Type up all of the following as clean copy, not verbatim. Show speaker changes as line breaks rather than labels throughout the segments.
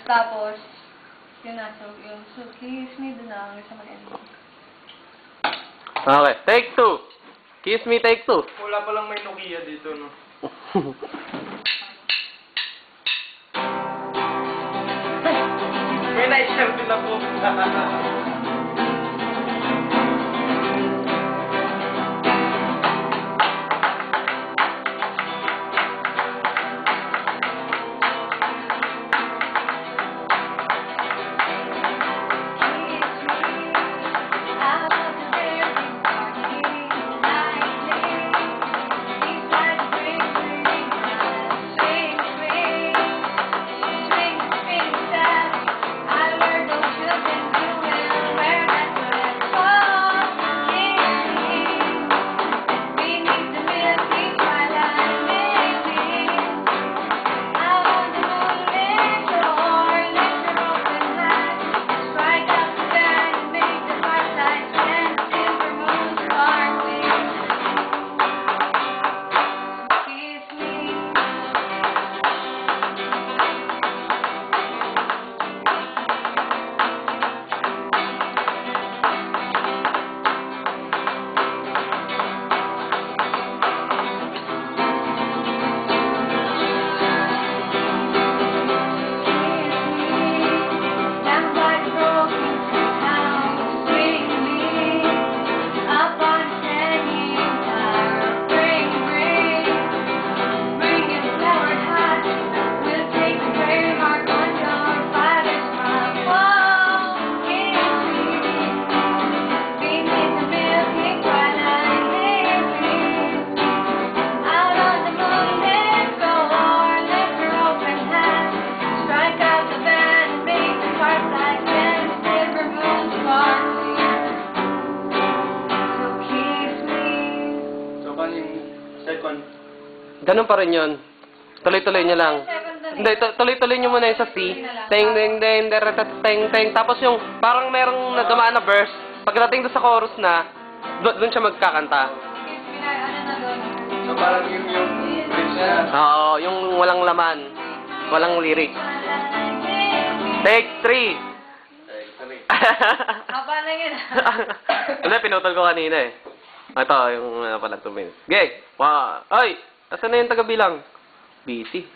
Tapos, yun na. So kiss me, doon na hanggang sa mag-end.
Okay, take 2. Kiss me, take 2.
Wala palang may Nokia dito, no? May na-share din ako. Second.
Ganun pa rin yun. Tuloy-tuloy nyo lang. Hindi, tuloy-tuloy nyo muna yung sa C. Teng, teng, teng, teng, teng. Tapos yung parang merong nadumaan na verse. Pagdating doon sa chorus na, doon siya magkakanta.
So parang yung bridge na.
Oo, yung walang laman. Walang lyric. Take 3.
Haba na yun.
Hindi, pinutol ko kanina eh. Ito, yung pala 2 minutes. Okay. Wow. Ay! Asan na yung taga-bilang? Busy.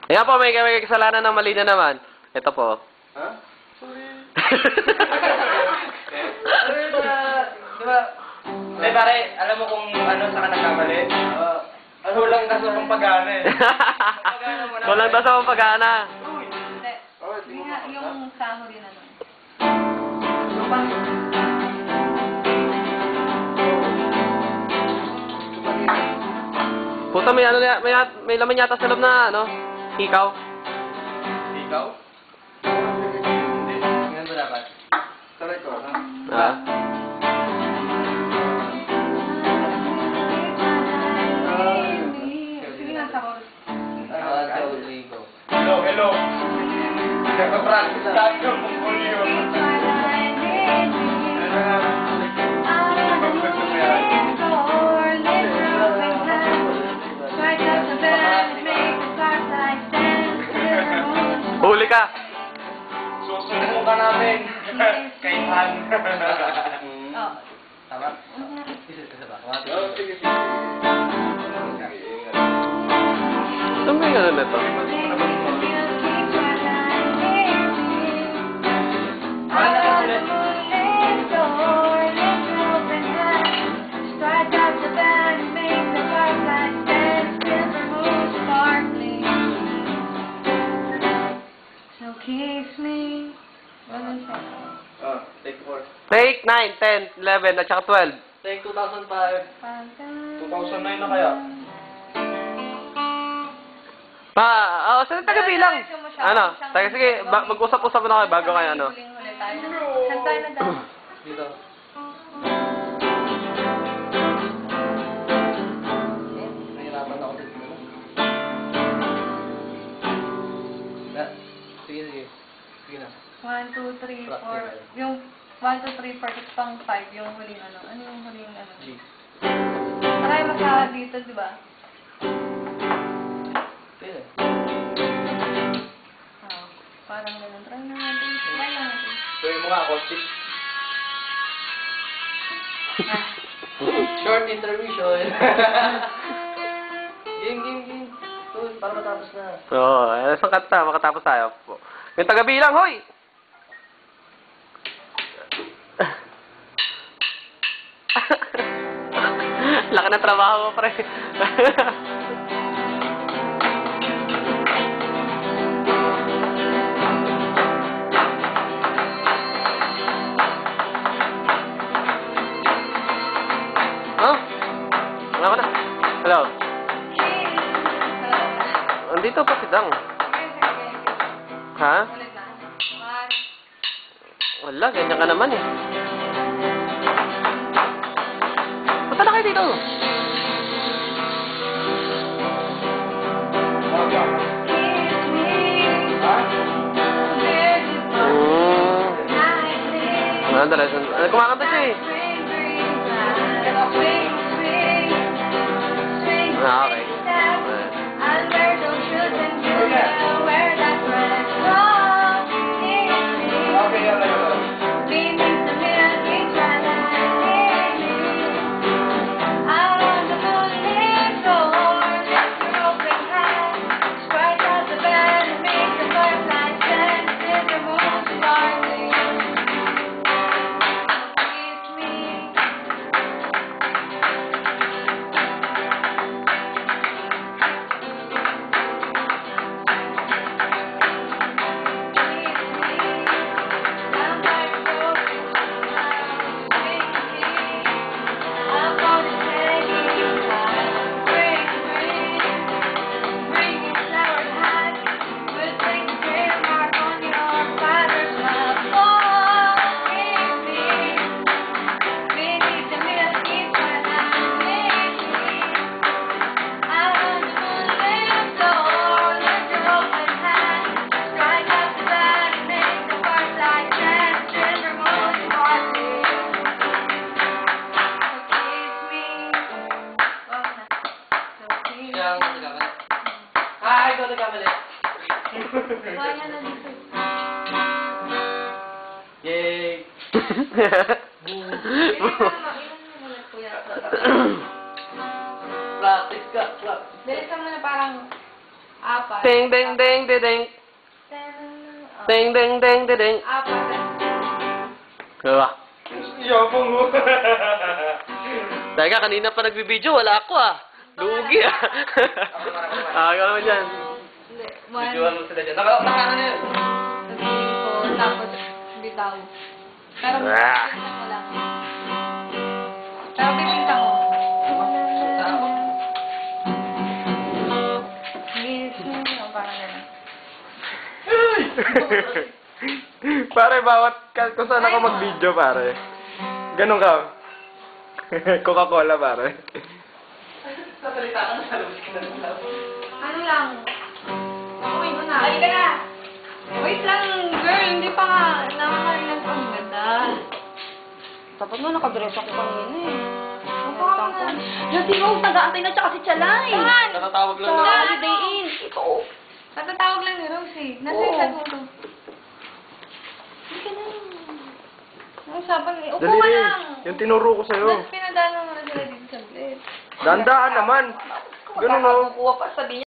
Ayan po, may kasalanan ng mali na naman. Ito po.
Ha? Sorry. Diba? Eh, pare, alam mo kung ano sa ka nagkamali? Ano lang daw sa pampagana eh.
Walang daw sa pampagana.
Hindi. Yung samo din ano.
Puta, may ano, may laman yata sa loob na, ano? Ikaw?
Ikaw? Hindi. Ganun ba dapat? Taray ko, ha?
Ah.
Sige na, sa chorus.
Hello, hello. Nakapractice tayo ng mongolyo.
Huli ka!
Susunod ka namin. Kay Han.
Oh.
Tama?
Mhm.
Sige, sige.
ano na to?
Kiss me. Ano siya?
Take 4.
Take 9, 10, 11, at saka 12.
Take 2005. 2009 na kaya?
Saan taga-bilang? Ano? Sige, mag-usap-usap na kayo bago kayo ano.
Saan tayo na daw?
Dito. Nahirapan ako dito. Sige, sige. Sige na.
1, 2, 3, 4. Yung 1, 2, 3, 4, tapos pang 5, yung huling ano. Ano yung huling ano?
G.
Taray masama dito, di ba?
Pwede.
Parang ganun. Try na natin. Try na natin.
Gawin mo nga, acoustic. Short intermission. Game. Tuloy, para matapos na.
Oo, isang kanta, makatapos tayo. Yung taga-bilang, hoy! Laki na trabaho mo, pre. Oh? Wala ko na. Hello? Andito pa si Dang. Ha?
Ulit na.
Wala, ganyan ka naman eh. Punta na kayo dito. Dala. Kumakanta siya eh. Okay.
Ikaw nagkamali.
Kaya na dito.
Yay!
Ilan mo muna, kuya?
Practice ka. Practice.
Bilisan mo na parang apat.
Ding, ding, ding, ding, ding. Ding, ding, ding, ding, ding.
Apat.
Diba?
Yabang mo.
Teka, kanina pa nagbibideo, wala ako ah. Lugi ah. Ikaw naman dyan.
Hindi.
Videoan mo sila dyan. Naka na yun.
Tapos bitaw. Pero
Ah.
bibintang mo lang. Pero bibintang mo. Parang gano'n.
Pare, bawat kung saan ako mag-video, pare. Ganun ka. Coca-Cola, pare.
Sasalita ka na sa labas ka na.
Ano lang? Uy, mo na. Halika na. Wait lang, girl. Hindi pa nga nakakailan pa. Ang ganda.
Dapat mo, nakadress ako kanina eh.
Ang paka na.
Diyos, ikaw, taga-antay na tsaka si Chalay.
Saan?
Natatawag lang
Sa
na.
Holiday Inn. Ito.
Natatawag lang ni Rosie. Nasa
Oo.
isa dulo. Halika na. Ang usapan eh. Upo
Dali
ka
rin.
lang.
Yung tinuro ko sa'yo.
Pinadala mo na sila dito sa blade.
Dandaan naman. Ganun, oh.
Kuha pa, sabi niya.